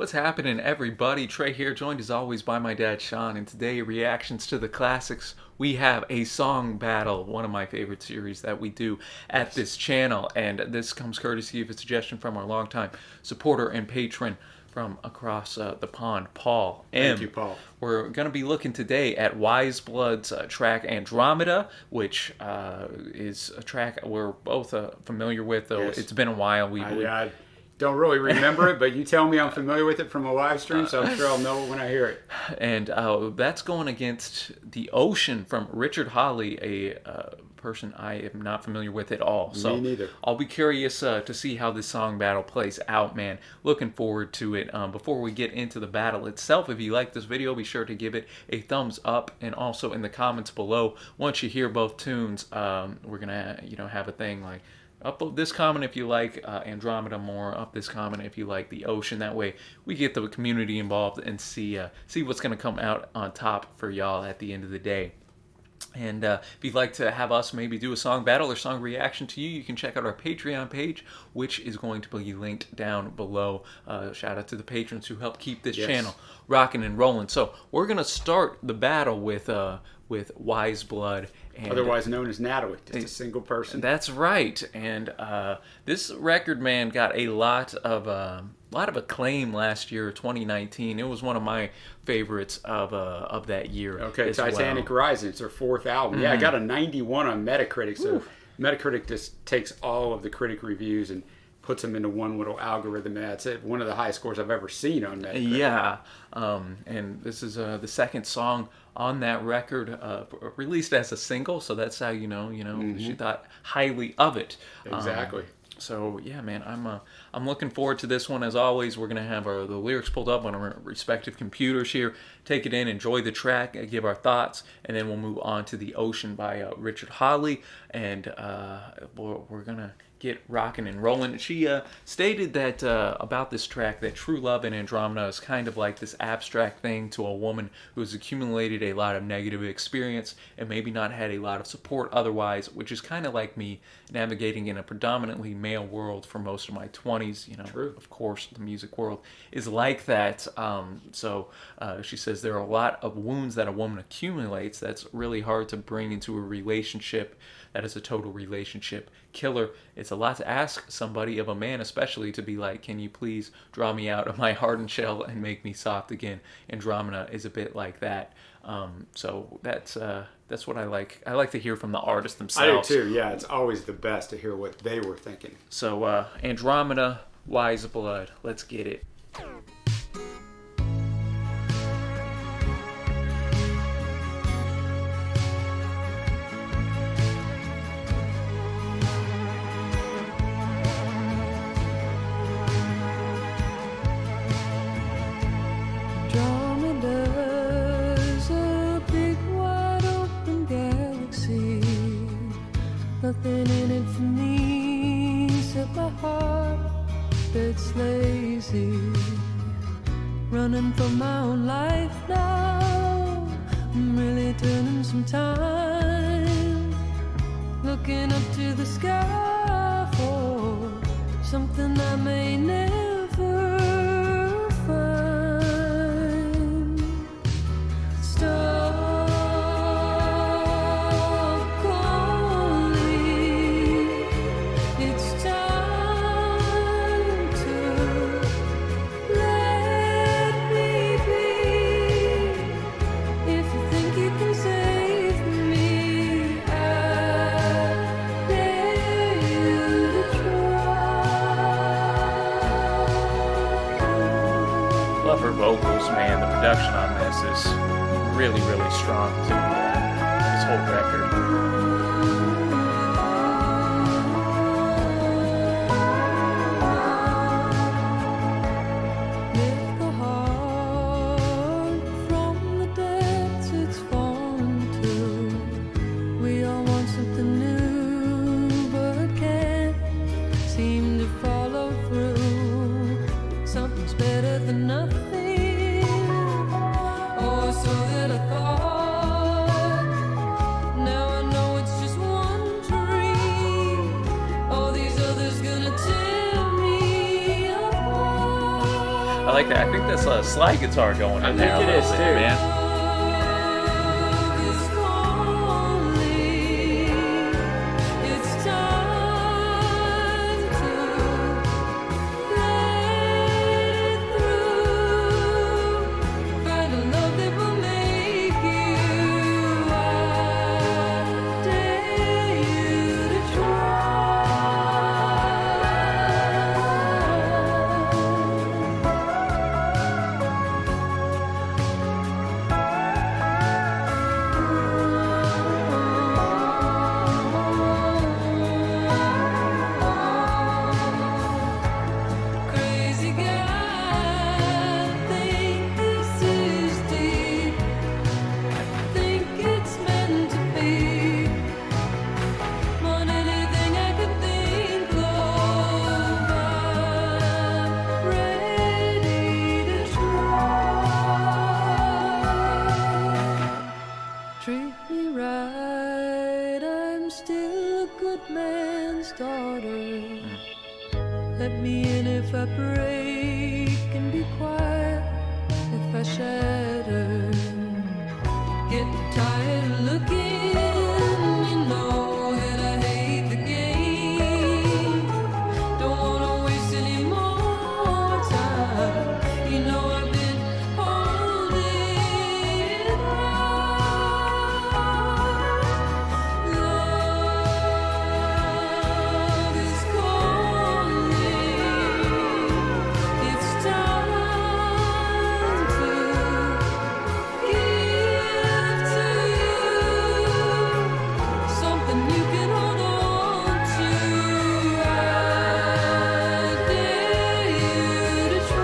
What's happening, everybody? Trey here, joined as always by my dad, Sean. And today, reactions to the classics. We have a song battle, one of my favorite series that we do at this channel. And this comes courtesy of a suggestion from our longtime supporter and patron from across the pond, Paul M. Thank you, Paul. We're going to be looking today at Weyes Blood's track Andromeda, which is a track we're both familiar with, though Yes. it's been a while. I don't really remember it, but you tell me I'm familiar with it from a live stream, so I'm sure I'll know it when I hear it. And that's going against The Ocean from Richard Hawley, a person I am not familiar with at all. So Me neither. I'll be curious to see how this song battle plays out, man. Looking forward to it. Before we get into the battle itself, if you like this video, be sure to give it a thumbs up, and also in the comments below, once you hear both tunes, we're gonna have a thing like, upload this comment if you like Andromeda more, up this comment if you like The Ocean. That way we get the community involved and see what's going to come out on top for y'all at the end of the day. And if you'd like to have us maybe do a song battle or song reaction to you, you can check out our Patreon page, which is going to be linked down below. Shout out to the patrons who help keep this channel rocking and rolling. So we're going to start the battle with Weyes Blood. And Otherwise known as Natalie, just a single person. That's right. And this record, man, got a lot of acclaim last year, 2019. It was one of my favorites of that year. Okay, Titanic Rising, it's her fourth album. Yeah, I got a 91 on Metacritic, so Metacritic just takes all of the critic reviews and puts them into one little algorithm. That's it. One of the highest scores I've ever seen on Metacritic. Yeah, and this is the second song on that record, released as a single, so that's how she thought highly of it. Exactly. So yeah, man, I'm looking forward to this one. As always, we're gonna have the lyrics pulled up on our respective computers here. Take it in, enjoy the track, give our thoughts, and then we'll move on to The Ocean by Richard Hawley, and we're gonna get rocking and rolling. She stated that about this track that true love in Andromeda is kind of like this abstract thing to a woman who has accumulated a lot of negative experience and maybe not had a lot of support otherwise, which is kind of like me navigating in a predominantly male world for most of my 20s. True. Of course, the music world is like that. So she says there are a lot of wounds that a woman accumulates that's really hard to bring into a relationship that is a total relationship killer. It's a lot to ask somebody, of a man especially, to be like, can you please draw me out of my hardened shell and make me soft again? Andromeda is a bit like that. So that's what I like. I like to hear from the artists themselves. I do too, yeah. It's always the best to hear what they were thinking. So Andromeda, Weyes Blood. Let's get it. Andromeda's a big wide open galaxy. Nothing in it for me except my heart that's lazy. Running for my own life now. I'm really turning some time. Looking up to the sky for something I may never find. Stop calling. It's time to let me be. If you think you can save me, I dare you to try. Love her vocals, man. The production on this is really, really strong too. This whole record. Lift the heart from the depths it's fallen to. We all want something new, but can't seem to follow through. Something's better than nothing, or so that I thought. Now I know it's just one dream. All these others gonna tear me apart. I like that. I think that's a slide guitar going in there. think it a is, little bit, too. man. Love is calling. It's time to let it through. Find a love that will make you. I dare you to try. Crazy guy, think this is deep. Think it's meant to be. Want anything I could think of, I'm ready to try. Treat me right, I'm still a good man's daughter. Let me in if I break, and be quiet if I shatter. Get tired of looking, you know that I hate the game. Don't wanna waste any more time. You know I've been holding on. Love is calling. It's time to give to you something you can hold on to. I dare you to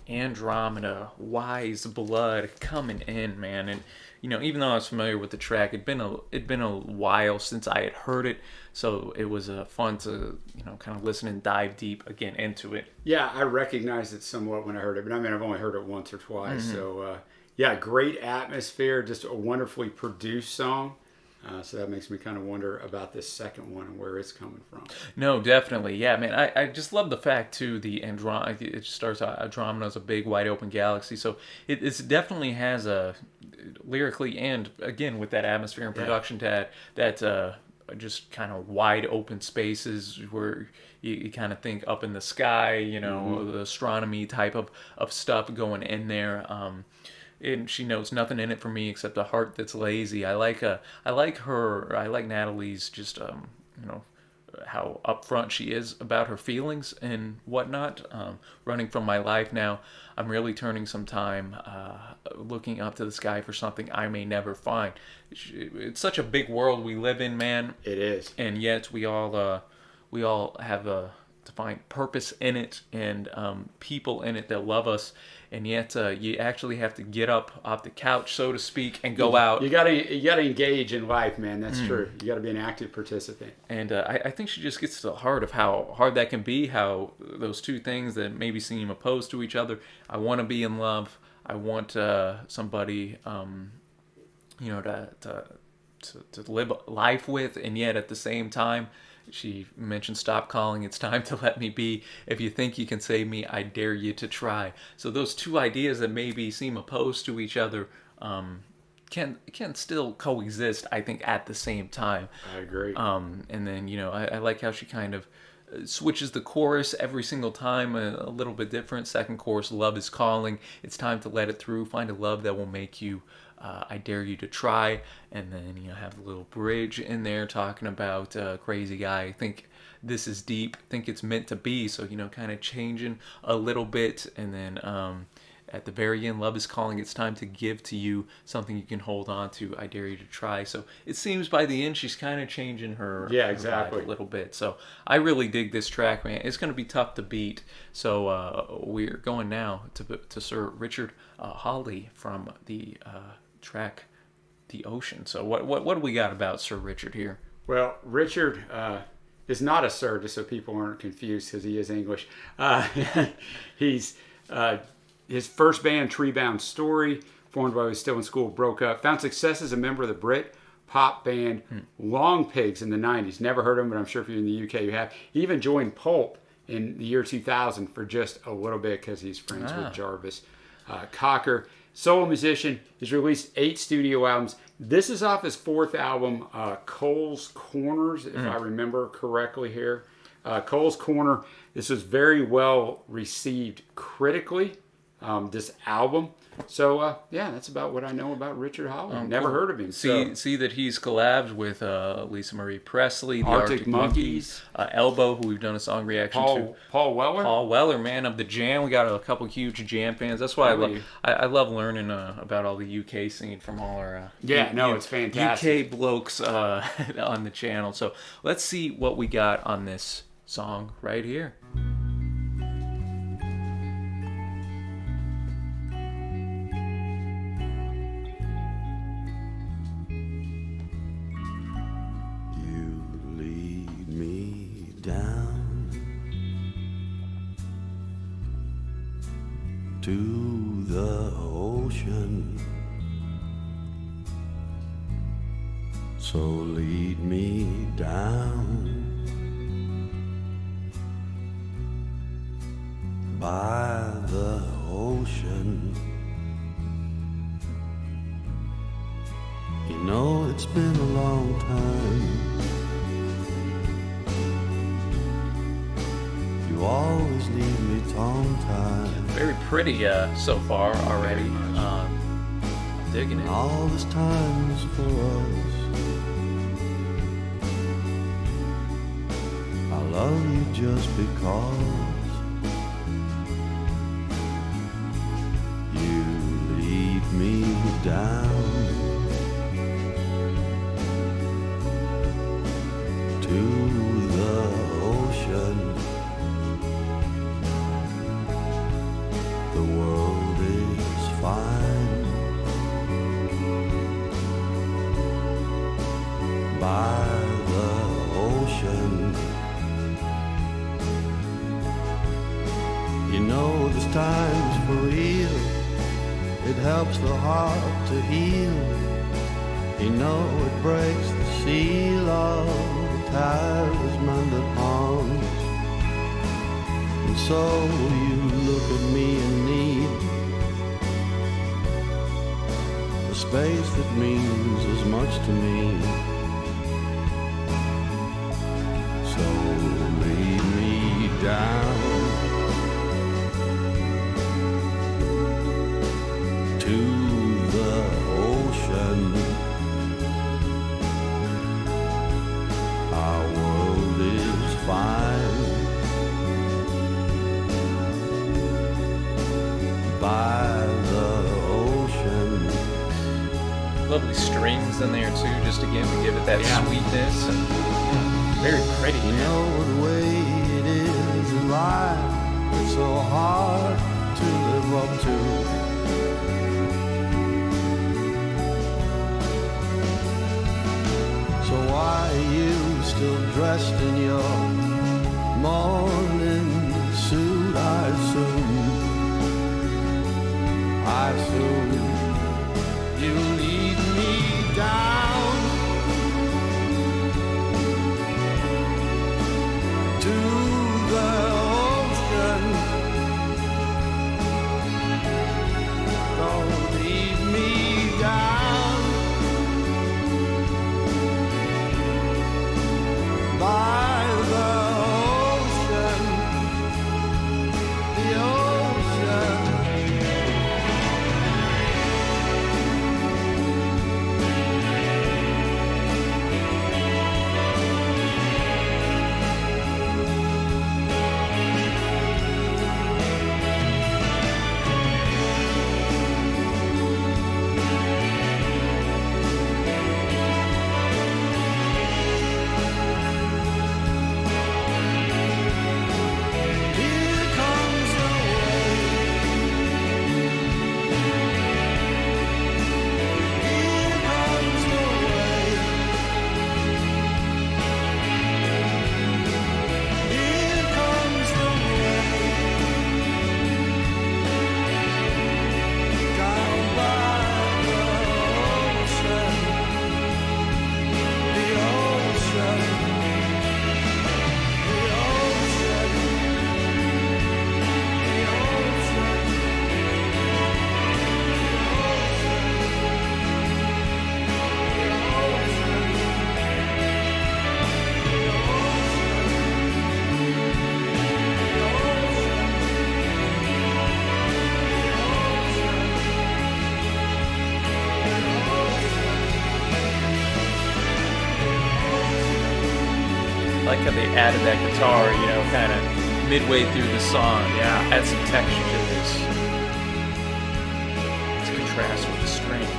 Andromeda, Weyes Blood coming in, man. And even though I was familiar with the track, it'd been a while since I had heard it, so it was fun to kind of listen and dive deep again into it. Yeah, I recognized it somewhat when I heard it, but I mean, I've only heard it once or twice. So, yeah, great atmosphere, just a wonderfully produced song. So that makes me kind of wonder about this second one and where it's coming from. No, definitely, yeah, man. I just love the fact too. The Andromeda, it starts out. Andromeda's a big wide open galaxy, so it definitely has a lyrically and again with that atmosphere and production that just kind of wide open spaces where you kind of think up in the sky, the astronomy type of stuff going in there. And she knows nothing in it for me except a heart that's lazy. I like Natalie's just how upfront she is about her feelings and whatnot. Running from my life now, I'm really turning some time looking up to the sky for something I may never find. It's such a big world we live in, man. It is. And yet we all have to find purpose in it and people in it that love us. And yet you actually have to get up off the couch, so to speak, and go out. You gotta engage in life, man. That's true. You gotta be an active participant. And I think she just gets to the heart of how hard that can be, how those two things that maybe seem opposed to each other. I want to be in love. I want somebody, to live life with, and yet at the same time, she mentioned stop calling, it's time to let me be. If you think you can save me, I dare you to try. So those two ideas that maybe seem opposed to each other can still coexist, I think, at the same time. I agree. And then, I like how she kind of switches the chorus every single time, a little bit different. Second chorus, love is calling. It's time to let it through. Find a love that will make you I dare you to try. And then have a little bridge in there talking about crazy guy. Think this is deep. Think it's meant to be. So kind of changing a little bit. And then at the very end, love is calling. It's time to give to you something you can hold on to. I dare you to try. So it seems by the end she's kind of changing her, Yeah, her exactly. vibe a little bit. So I really dig this track, man. It's going to be tough to beat. So we're going now to Sir Richard Hawley from the track The Ocean. So what do we got about Sir Richard here? Well, Richard is not a sir, just so people aren't confused, because he is English. He's his first band, Treebound Story, formed while he was still in school, broke up. Found success as a member of the Brit pop band Long Pigs in the 90s. Never heard of him, but I'm sure if you're in the UK you have. He even joined Pulp in the year 2000 for just a little bit because he's friends with Jarvis Cocker. Solo musician. He's released 8 studio albums. This is off his 4th album, Cole's Corners, if I remember correctly here. Cole's Corner. This was very well received critically, this album. So, yeah, that's about what I know about Richard Hawley. Never heard of him. See that he's collabed with Lisa Marie Presley, the Arctic Monkeys. Elbow, who we've done a song reaction to. Paul Weller. Paul Weller, man of the Jam. We got a couple huge Jam fans. That's why I love learning about all the UK scene from all our it's fantastic. UK blokes on the channel. So let's see what we got on this song right here. To the ocean, so lead me down by the ocean. You know it's been a long time. You always leave me tongue-tied. Very pretty so far already. I'm digging it. All this time is for us. I love you just because you lead me down to the ocean. The world is fine by the ocean. You know this time's for real. It helps the heart to heal. You know it breaks the seal of the talisman that haunts. And so you look at me and need the space that means as much to me. So lead me down to the ocean. Our world is fine by the ocean. Lovely strings in there too, just again to give it that sweetness and very pretty. You know the way it is in life, it's so hard to live up to. So why are you still dressed in your morning suit? I assume you lead me down to the ocean. Don't lead me down by the ocean. how they added that guitar, you know, kind of midway through the song. Yeah. Add some texture to this. To contrast with the strings.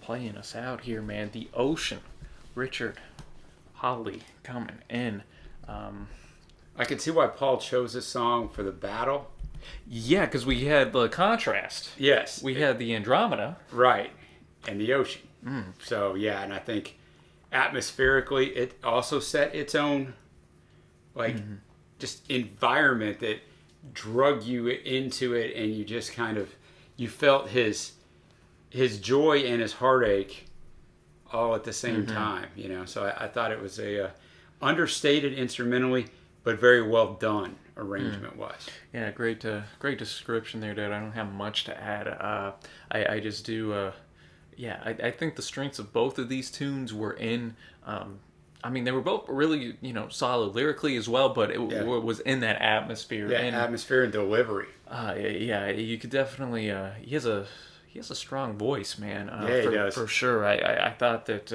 Playing us out here, man. The Ocean. Richard Hawley coming in. I can see why Paul chose this song for the battle. Yeah, because we had the contrast. Yes. We had the Andromeda. Right. And the ocean. So, yeah, and I think atmospherically it also set its own, like, just environment that drug you into it, and you just kind of, you felt his joy and his heartache all at the same time, you know. So I thought it was a understated instrumentally, but very well done arrangement-wise. Yeah, great description there, Dad. I don't have much to add. I just do. I think the strengths of both of these tunes were in. I mean, they were both really, you know, solid lyrically as well, but it was in that atmosphere. Yeah, and, atmosphere and delivery. Yeah, you could definitely. He has a strong voice, man. Yeah, he does. For sure. I thought that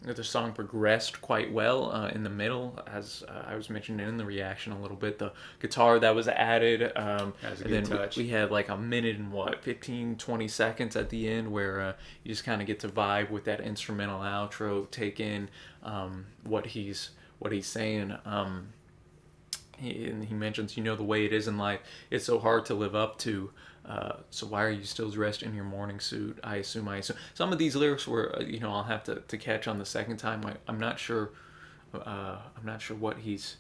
the song progressed quite well in the middle, as I was mentioning in the reaction a little bit. The guitar that was added. That was a and good then touch. we had like a minute and 15, 20 seconds at the end where you just kind of get to vibe with that instrumental outro, take in what he's saying. He mentions, you know, the way it is in life, it's so hard to live up to. So why are you still dressed in your morning suit? I assume. Some of these lyrics were, you know, I'll have to catch on the second time. I'm not sure. I'm not sure what he's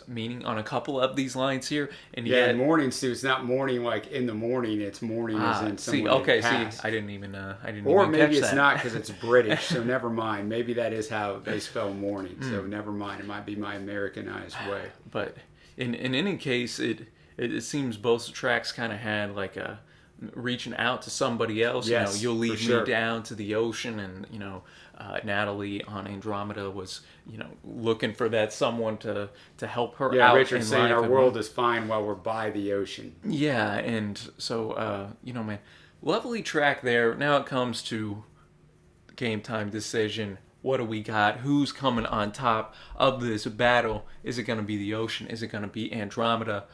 meaning on a couple of these lines here. And Yeah, morning suit's not morning like in the morning. It's morning as in someone passed. I didn't even. Or even maybe catch it's that. not because it's British, so never mind. Maybe that is how they spell morning, so never mind. It might be my Americanized way. But in any case, it seems both tracks kind of had like a reaching out to somebody else. Yes, you know, you'll lead for sure. me down to the ocean, and you know, Natalie on Andromeda was, you know, looking for that someone to help her Yeah, out. Richard's in saying life our and world is fine while we're by the ocean. Yeah, and so you know, man, lovely track there. Now it comes to game time decision. What do we got? Who's coming on top of this battle? Is it going to be the ocean? Is it going to be Andromeda?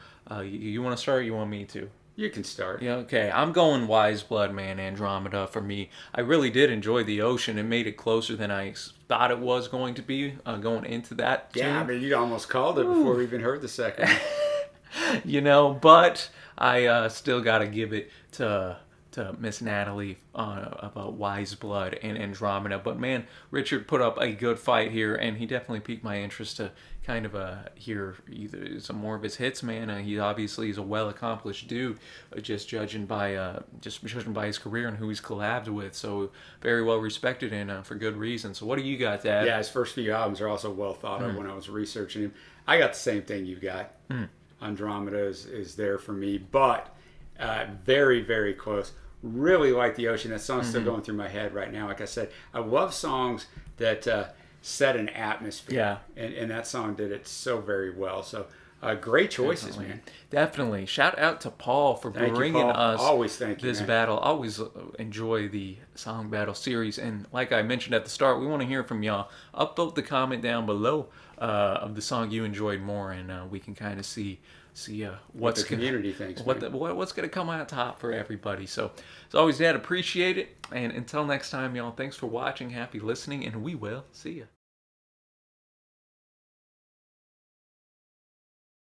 You want to start or you want me to? You can start. Yeah, okay. I'm going Wise Blood, man, Andromeda for me. I really did enjoy the ocean. It made it closer than I thought it was going to be going into that tune. Yeah, I mean, you almost called it before we even heard the second one. You know, but I still got to give it to Miss Natalie about Wise Blood and Andromeda. But man, Richard put up a good fight here, and he definitely piqued my interest to kind of hear either some more of his hits, man. He obviously is a well-accomplished dude, just judging by his career and who he's collabed with. So very well respected and for good reason. So what do you got, Dad? Yeah, his first few albums are also well thought of when I was researching him. I got the same thing you got. Andromeda is there for me, but very, very close. Really like the ocean. That song's still going through my head right now. Like I said, I love songs that set an atmosphere. Yeah. And that song did it so very well. So great choices, man. Definitely. Shout out to Paul for Thank you, bringing Paul. us Always thank you, this man. battle. Always enjoy the song battle series. And like I mentioned at the start, we want to hear from y'all. Upvote the comment down below of the song you enjoyed more, and we can kind of see What the community thinks. what's going to come out top for everybody. So as always, Dad, appreciate it. And until next time, y'all, thanks for watching. Happy listening, and we will see you.